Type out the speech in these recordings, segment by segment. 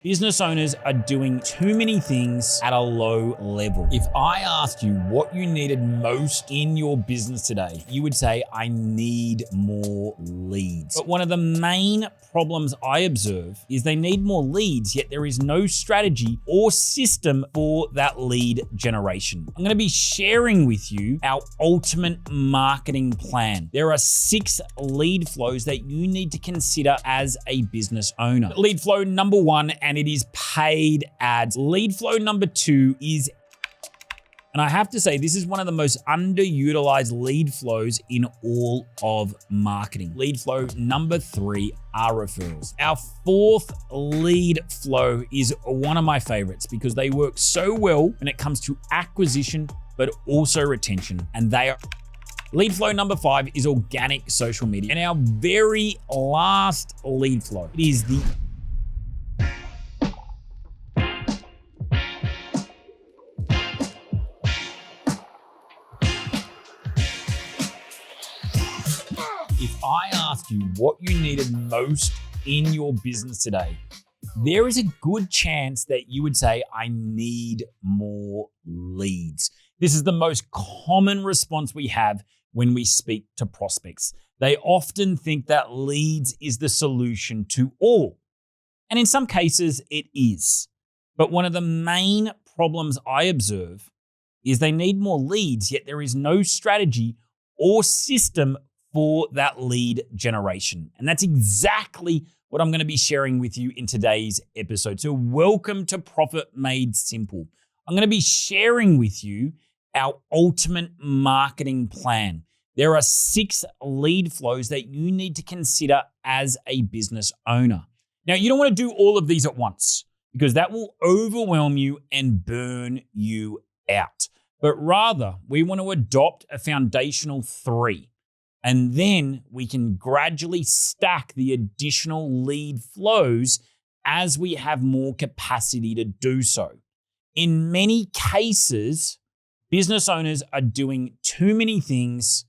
Business owners are doing too many things at a low level. If I asked you what you needed most in your business today, you would say, I need more leads. But one of the main problems I observe is they need more leads, yet there is no strategy or system for that lead generation. I'm gonna be sharing with you our ultimate marketing plan. There are 6 lead flows that you need to consider as a business owner. Lead flow number 1, and it is paid ads. Lead flow number 2 is, and I have to say, this is one of the most underutilized lead flows in all of marketing. Lead flow number 3 are referrals. Our 4th lead flow is one of my favorites because they work so well when it comes to acquisition, but also retention. And they are lead flow number 5 is organic social media. And our very last lead flow is the If I asked you what you needed most in your business today, there is a good chance that you would say, I need more leads. This is the most common response we have when we speak to prospects. They often think that leads is the solution to all. And in some cases, it is. But one of the main problems I observe is they need more leads, yet there is no strategy or system for that lead generation. And that's exactly what I'm going to be sharing with you in today's episode. So welcome to Profit Made Simple. I'm going to be sharing with you our ultimate marketing plan. There are 6 lead flows that you need to consider as a business owner. Now, you don't want to do all of these at once because that will overwhelm you and burn you out. But rather, we want to adopt a foundational 3. And then we can gradually stack the additional lead flows as we have more capacity to do so. In many cases, business owners are doing too many things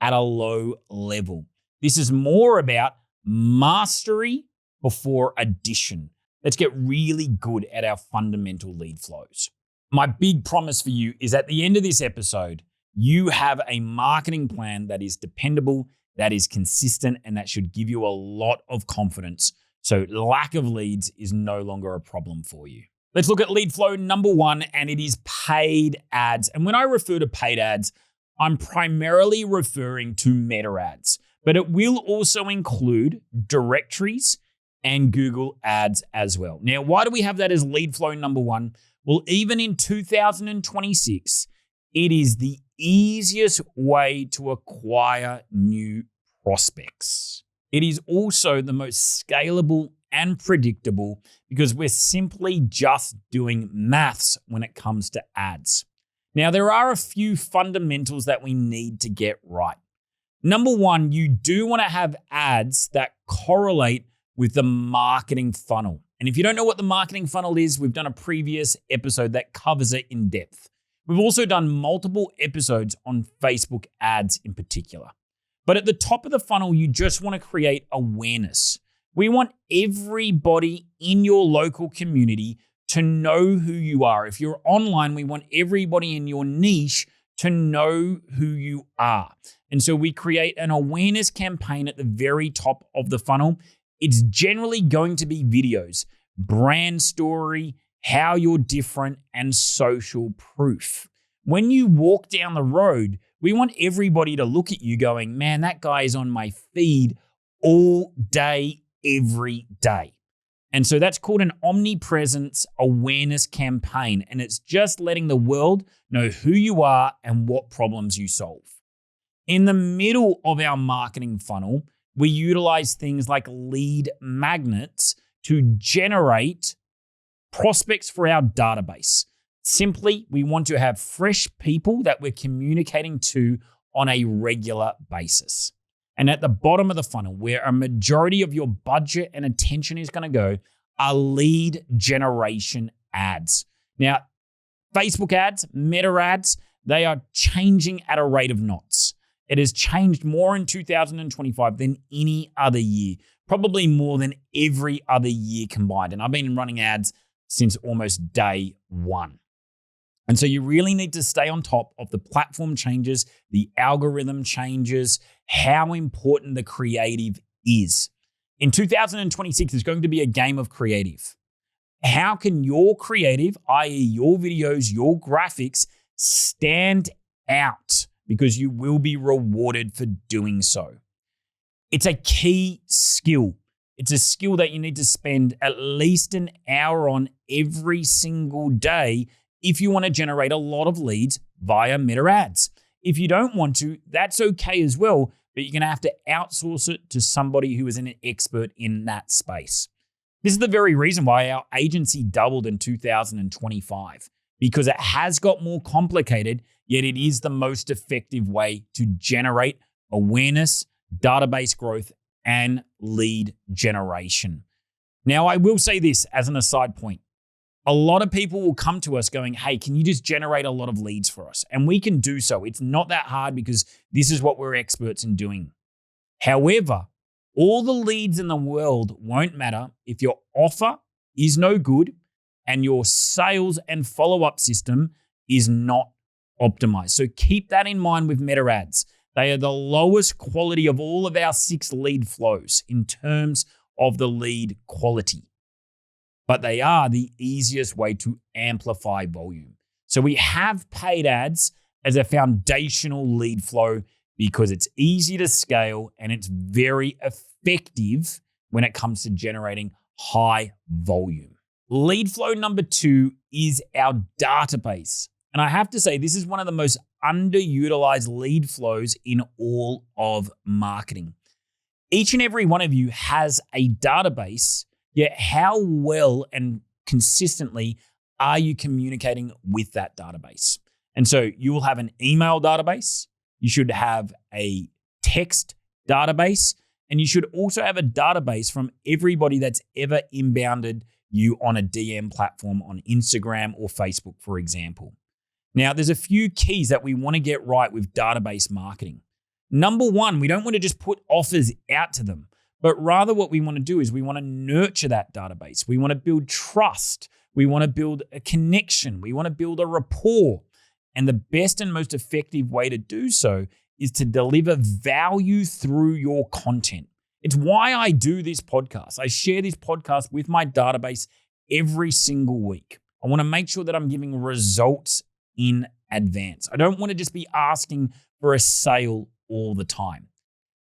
at a low level. This is more about mastery before addition. Let's get really good at our fundamental lead flows. My big promise for you is at the end of this episode, you have a marketing plan that is dependable, that is consistent, and that should give you a lot of confidence. So lack of leads is no longer a problem for you. Let's look at lead flow number 1, and it is paid ads. And when I refer to paid ads, I'm primarily referring to meta ads, but it will also include directories and Google ads as well. Now, why do we have that as lead flow number 1? Well, even in 2026, it is the easiest way to acquire new prospects. It is also the most scalable and predictable because we're simply just doing maths when it comes to ads. Now, there are a few fundamentals that we need to get right. Number 1, you do want to have ads that correlate with the marketing funnel. And if you don't know what the marketing funnel is, we've done a previous episode that covers it in depth. We've also done multiple episodes on Facebook ads in particular. But at the top of the funnel, you just want to create awareness. We want everybody in your local community to know who you are. If you're online, we want everybody in your niche to know who you are. And so we create an awareness campaign at the very top of the funnel. It's generally going to be videos, brand story, how you're different, and social proof. When you walk down the road, we want everybody to look at you going, man, that guy is on my feed all day, every day. And so that's called an omnipresence awareness campaign. And it's just letting the world know who you are and what problems you solve. In the middle of our marketing funnel, we utilize things like lead magnets to generate prospects for our database. Simply, we want to have fresh people that we're communicating to on a regular basis. And at the bottom of the funnel, where a majority of your budget and attention is going to go, are lead generation ads. Now, Facebook ads, meta ads, they are changing at a rate of knots. It has changed more in 2025 than any other year. probably more than every other year combined. And I've been running ads since almost day one. And so you really need to stay on top of the platform changes, the algorithm changes, how important the creative is. In 2026, there's going to be a game of creative. How can your creative, i.e. your videos, your graphics, stand out? Because you will be rewarded for doing so. It's a key skill. It's a skill that you need to spend at least an hour on every single day if you want to generate a lot of leads via Meta ads. If you don't want to, that's okay as well, but you're going to have to outsource it to somebody who is an expert in that space. This is the very reason why our agency doubled in 2025, because it has got more complicated, yet it is the most effective way to generate awareness, database growth, and lead generation. Now, I will say this as an aside point. A lot of people will come to us going, hey, can you just generate a lot of leads for us? And we can do so. It's not that hard because this is what we're experts in doing. However, all the leads in the world won't matter if your offer is no good and your sales and follow-up system is not optimized. So keep that in mind with Meta ads. They are the lowest quality of all of our 6 lead flows in terms of the lead quality. But they are the easiest way to amplify volume. So we have paid ads as a foundational lead flow because it's easy to scale and it's very effective when it comes to generating high volume. Lead flow number 2 is our database. And I have to say, this is one of the most underutilized lead flows in all of marketing. Each and every one of you has a database, yet how well and consistently are you communicating with that database? And so you will have an email database, you should have a text database, and you should also have a database from everybody that's ever inbounded you on a DM platform on Instagram or Facebook, for example. Now, there's a few keys that we want to get right with database marketing. Number 1, we don't want to just put offers out to them, but rather what we want to do is we want to nurture that database. We want to build trust. We want to build a connection. We want to build a rapport. And the best and most effective way to do so is to deliver value through your content. It's why I do this podcast. I share this podcast with my database every single week. I want to make sure that I'm giving results in advance. I don't want to just be asking for a sale all the time.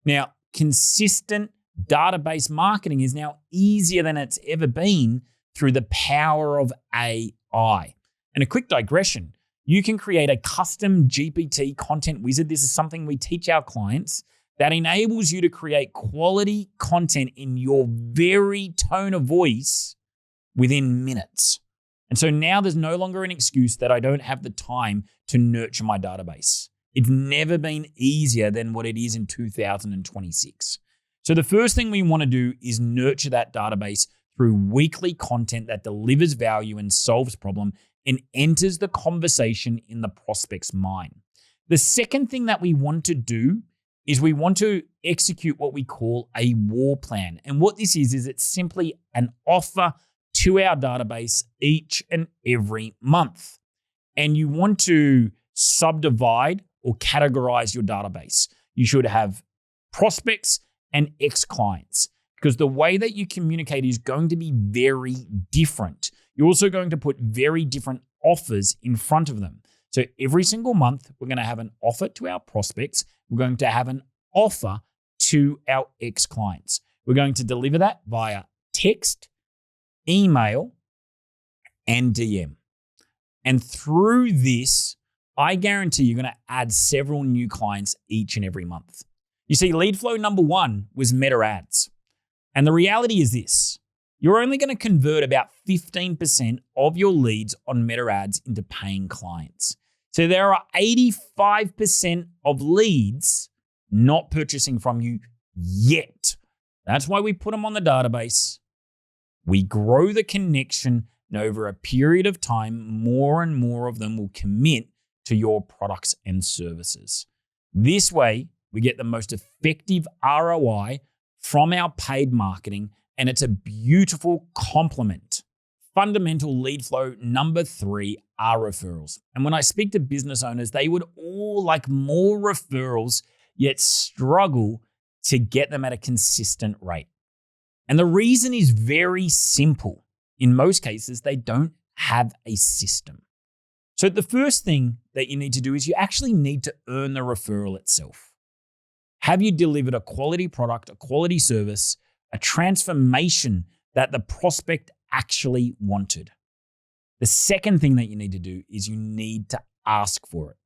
Now, consistent database marketing is now easier than it's ever been through the power of AI. And a quick digression, you can create a custom GPT content wizard. This is something we teach our clients that enables you to create quality content in your very tone of voice within minutes. And so now there's no longer an excuse that I don't have the time to nurture my database. It's never been easier than what it is in 2026. So the first thing we want to do is nurture that database through weekly content that delivers value and solves problem and enters the conversation in the prospect's mind. The second thing that we want to do is we want to execute what we call a war plan. And what this is it's simply an offer to our database each and every month. And you want to subdivide or categorize your database. You should have prospects and ex-clients because the way that you communicate is going to be very different. You're also going to put very different offers in front of them. So every single month, we're going to have an offer to our prospects. We're going to have an offer to our ex-clients. We're going to deliver that via text, email, and DM. And through this, I guarantee you're going to add several new clients each and every month. You see, lead flow number 1 was Meta ads. And the reality is this, you're only going to convert about 15% of your leads on Meta ads into paying clients. So there are 85% of leads not purchasing from you yet. That's why we put them on the database. We grow the connection, and over a period of time, more and more of them will commit to your products and services. This way, we get the most effective ROI from our paid marketing, and it's a beautiful complement. Fundamental lead flow number 3 are referrals. And when I speak to business owners, they would all like more referrals, yet struggle to get them at a consistent rate. And the reason is very simple. In most cases, they don't have a system. So the first thing that you need to do is you actually need to earn the referral itself. Have you delivered a quality product, a quality service, a transformation that the prospect actually wanted? The second thing that you need to do is you need to ask for it.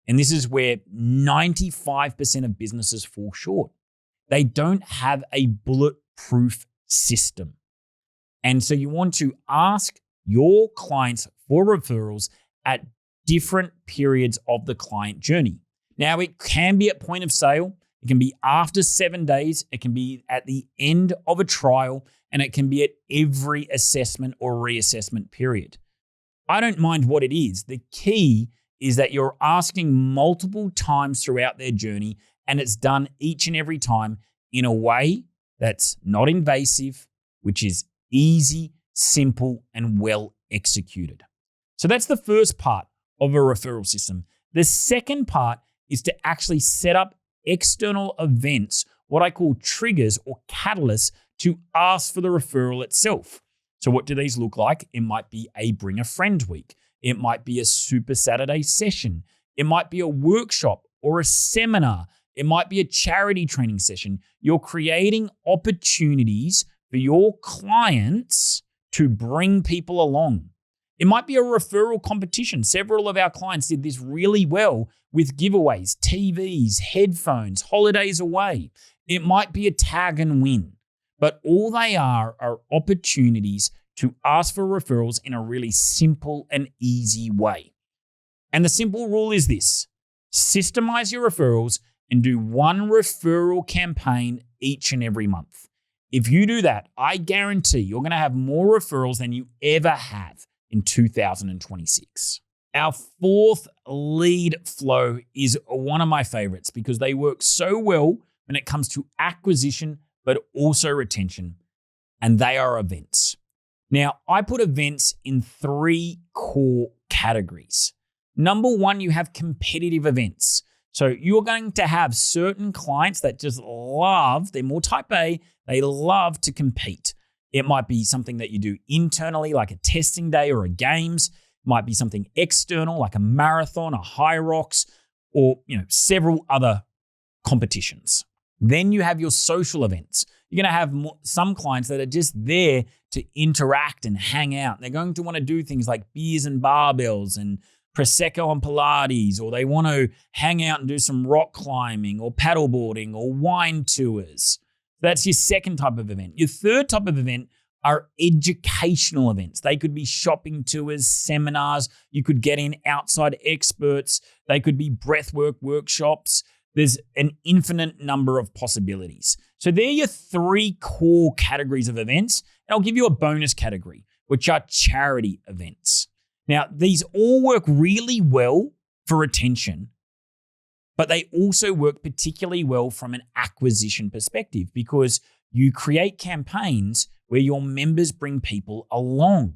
And this is where 95% of businesses fall short. They don't have a bulletproof system. And so you want to ask your clients for referrals at different periods of the client journey. Now, it can be at point of sale. It can be after 7 days. It can be at the end of a trial, and it can be at every assessment or reassessment period. I don't mind what it is. The key is that you're asking multiple times throughout their journey, and it's done each and every time in a way that's not invasive, which is easy, simple, and well executed. So that's the first part of a referral system. The second part is to actually set up external events, what I call triggers or catalysts, to ask for the referral itself. So what do these look like? It might be a bring a friend week. It might be a Super Saturday session. It might be a workshop or a seminar. It might be a charity training session. You're creating opportunities for your clients to bring people along. It might be a referral competition. Several of our clients did this really well with giveaways, TVs, headphones, holidays away. It might be a tag and win, but all they are opportunities to ask for referrals in a really simple and easy way. And the simple rule is this: systemize your referrals and do one referral campaign each and every month. If you do that, I guarantee you're going to have more referrals than you ever have in 2026. Our fourth lead flow is one of my favorites because they work so well when it comes to acquisition, but also retention, and they are events. Now, I put events in 3 core categories. Number 1, you have competitive events. So you're going to have certain clients that just love, they're more type A, they love to compete. It might be something that you do internally, like a testing day or a games. It might be something external, like a marathon, a high rocks, or several other competitions. Then you have your social events. You're going to have some clients that are just there to interact and hang out. They're going to want to do things like beers and barbells and Prosecco and Pilates, or they want to hang out and do some rock climbing or paddleboarding or wine tours. That's your second type of event. Your third type of event are educational events. They could be shopping tours, seminars. You could get in outside experts. They could be breathwork workshops. There's an infinite number of possibilities. So they're your 3 core categories of events. And I'll give you a bonus category, which are charity events. Now, these all work really well for retention, but they also work particularly well from an acquisition perspective because you create campaigns where your members bring people along.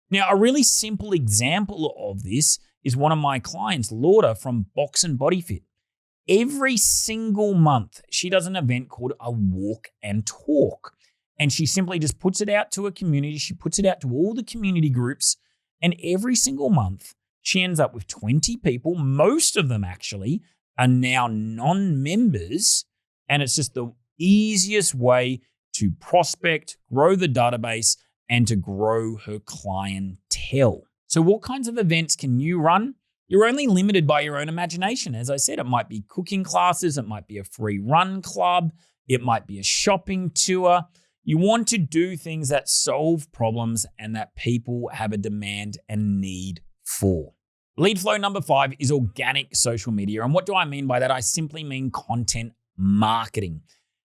Now, a really simple example of this is one of my clients, Lauda from Box and Body Fit. Every single month, she does an event called a walk and talk. And she simply just puts it out to a community. She puts it out to all the community groups. And every single month, she ends up with 20 people. Most of them actually are now non-members. And it's just the easiest way to prospect, grow the database, and to grow her clientele. So what kinds of events can you run? You're only limited by your own imagination. As I said, it might be cooking classes. It might be a free run club. It might be a shopping tour. You want to do things that solve problems and that people have a demand and need for. Lead flow number 5 is organic social media. And what do I mean by that? I simply mean content marketing.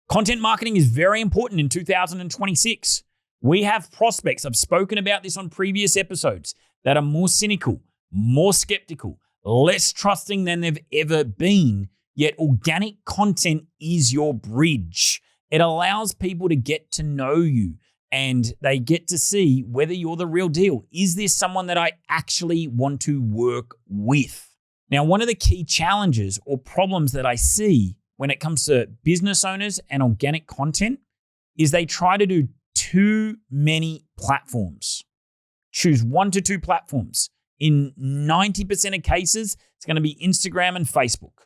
Content marketing is very important in 2026. We have prospects, I've spoken about this on previous episodes, that are more cynical, more skeptical, less trusting than they've ever been. Yet organic content is your bridge. It allows people to get to know you and they get to see whether you're the real deal. Is this someone that I actually want to work with? Now, one of the key challenges or problems that I see when it comes to business owners and organic content is they try to do too many platforms. Choose 1 to 2 platforms. In 90% of cases, it's going to be Instagram and Facebook.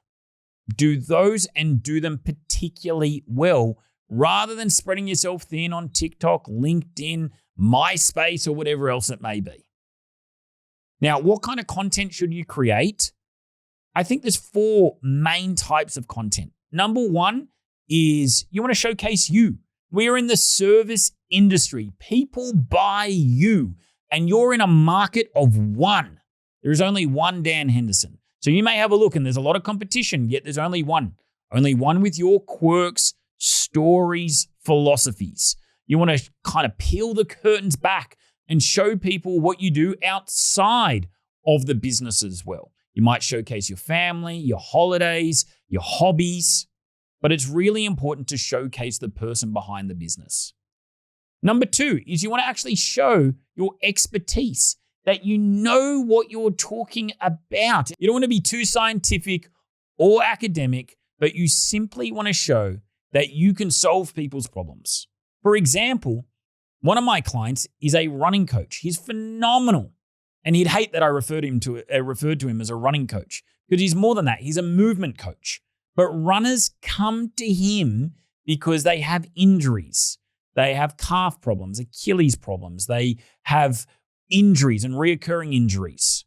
Do those and do them particularly well rather than spreading yourself thin on TikTok, LinkedIn, MySpace, or whatever else it may be. Now, what kind of content should you create? I think there's 4 main types of content. Number 1 is you want to showcase you. We are in the service industry. People buy you, and you're in a market of one. There is only one Dan Henderson. So you may have a look, and there's a lot of competition, yet there's only one. Only one with your quirks, stories, philosophies. You want to kind of peel the curtains back and show people what you do outside of the business as well. You might showcase your family, your holidays, your hobbies, but it's really important to showcase the person behind the business. Number 2 is you want to actually show your expertise, that you know what you're talking about. You don't want to be too scientific or academic, but you simply want to show that you can solve people's problems. For example, one of my clients is a running coach. He's phenomenal. And he'd hate that I referred to him as a running coach, because he's more than that. He's a movement coach. But runners come to him because they have injuries. They have calf problems, Achilles problems. They have injuries and reoccurring injuries.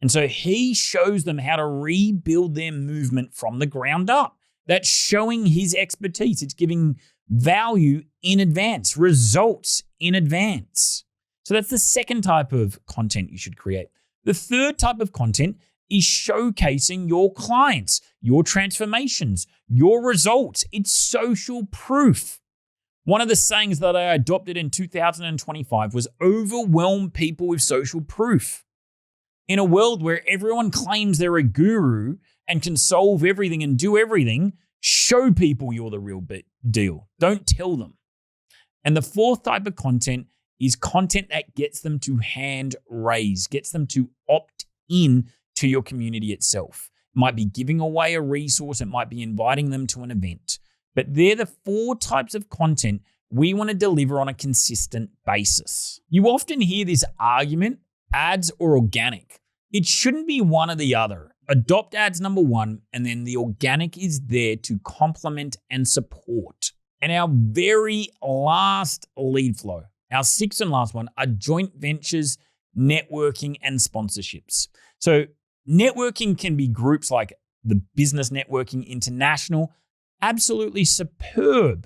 And so he shows them how to rebuild their movement from the ground up. That's showing his expertise. It's giving value in advance, results in advance. So that's the second type of content you should create. The third type of content is showcasing your clients, your transformations, your results. It's social proof. One of the sayings that I adopted in 2025 was overwhelm people with social proof. In a world where everyone claims they're a guru and can solve everything and do everything, show people you're the real deal. Don't tell them. And the fourth type of content is content that gets them to hand raise, gets them to opt in to your community itself. It might be giving away a resource. It might be inviting them to an event. But they're the 4 types of content we want to deliver on a consistent basis. You often hear this argument, ads or organic. It shouldn't be one or the other. Adopt ads number 1, and then the organic is there to complement and support. And our very last lead flow, our 6th and last one, are joint ventures, networking, and sponsorships. So networking can be groups like the Business Networking International, absolutely superb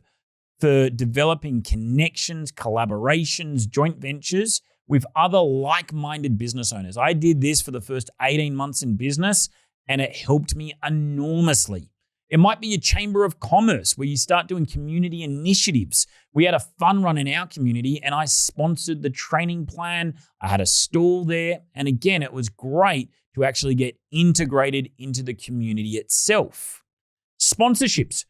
for developing connections, collaborations, joint ventures with other like-minded business owners. I did this for the first 18 months in business, and it helped me enormously. It might be a chamber of commerce where you start doing community initiatives. We had a fun run in our community, and I sponsored the training plan. I had a stall there. And again, it was great to actually get integrated into the community itself. Sponsorships.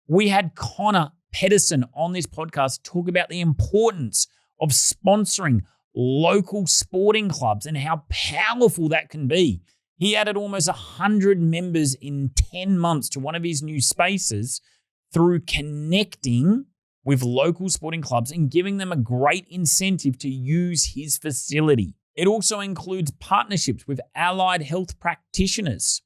We had Connor Pedersen on this podcast talk about the importance of sponsoring local sporting clubs and how powerful that can be. He added almost 100 members in 10 months to one of his new spaces through connecting with local sporting clubs and giving them a great incentive to use his facility. It also includes partnerships with allied health practitioners.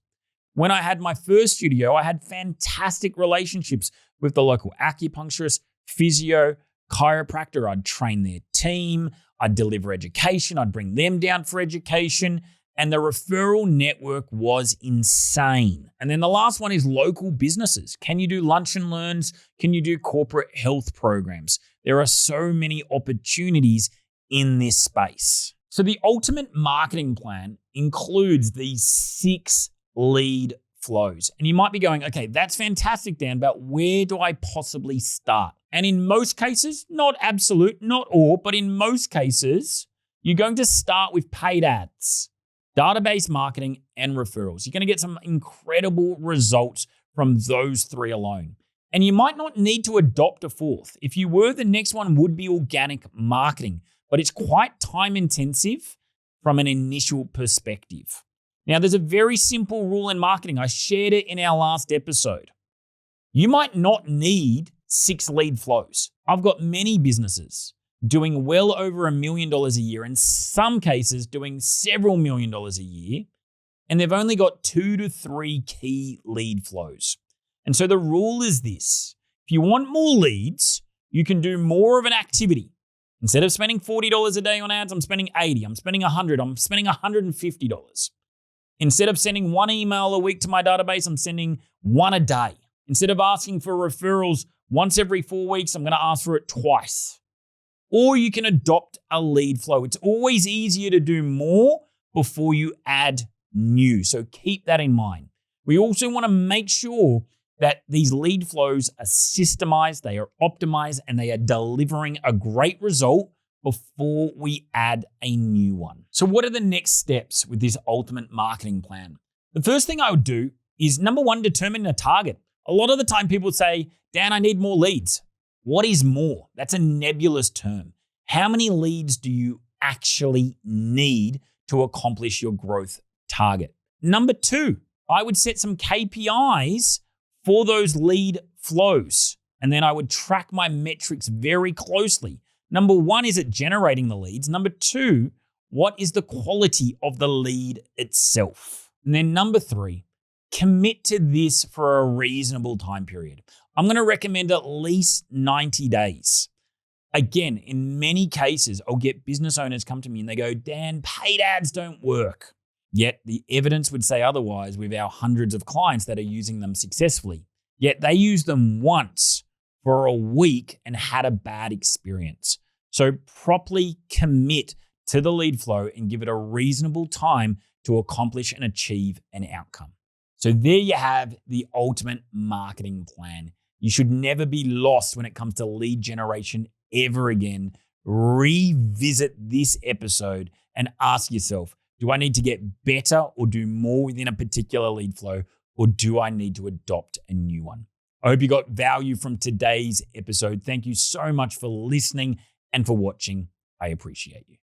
When I had my first studio, I had fantastic relationships with the local acupuncturist, physio, chiropractor. I'd train their team. I'd deliver education. I'd bring them down for education. And the referral network was insane. And then the last one is local businesses. Can you do lunch and learns? Can you do corporate health programs? There are so many opportunities in this space. So the ultimate marketing plan includes these 6 lead flows. And you might be going, okay, that's fantastic, Dan, but where do I possibly start? And in most cases, not absolute, not all, but in most cases, you're going to start with paid ads, database marketing, and referrals. You're going to get some incredible results from those 3 alone. And you might not need to adopt a fourth. If you were, the next one would be organic marketing, but it's quite time intensive from an initial perspective. Now, there's a very simple rule in marketing. I shared it in our last episode. You might not need 6 lead flows. I've got many businesses doing well over $1 million a year, in some cases doing several $1 million a year, and they've only got 2 to 3 key lead flows. And so the rule is this: if you want more leads, you can do more of an activity. Instead of spending $40 a day on ads, I'm spending $80, I'm spending $100, I'm spending $150. Instead of sending 1 email a week to my database, I'm sending 1 a day. Instead of asking for referrals once every 4 weeks, I'm going to ask for it twice. Or you can adopt a lead flow. It's always easier to do more before you add new. So keep that in mind. We also want to make sure that these lead flows are systemized, they are optimized, and they are delivering a great result before we add a new one. So what are the next steps with this ultimate marketing plan? The first thing I would do is, number one, determine a target. A lot of the time people say, Dan, I need more leads. What is more? That's a nebulous term. How many leads do you actually need to accomplish your growth target? Number two, I would set some KPIs for those lead flows, and then I would track my metrics very closely. Number one, is it generating the leads? Number two, what is the quality of the lead itself? And then number three, commit to this for a reasonable time period. I'm going to recommend at least 90 days. Again, in many cases, I'll get business owners come to me and they go, Dan, paid ads don't work. Yet the evidence would say otherwise with our hundreds of clients that are using them successfully. Yet they used them once for a week and had a bad experience. So properly commit to the lead flow and give it a reasonable time to accomplish and achieve an outcome. So there you have the ultimate marketing plan. You should never be lost when it comes to lead generation ever again. Revisit this episode and ask yourself, do I need to get better or do more within a particular lead flow, or do I need to adopt a new one? I hope you got value from today's episode. Thank you so much for listening and for watching. I appreciate you.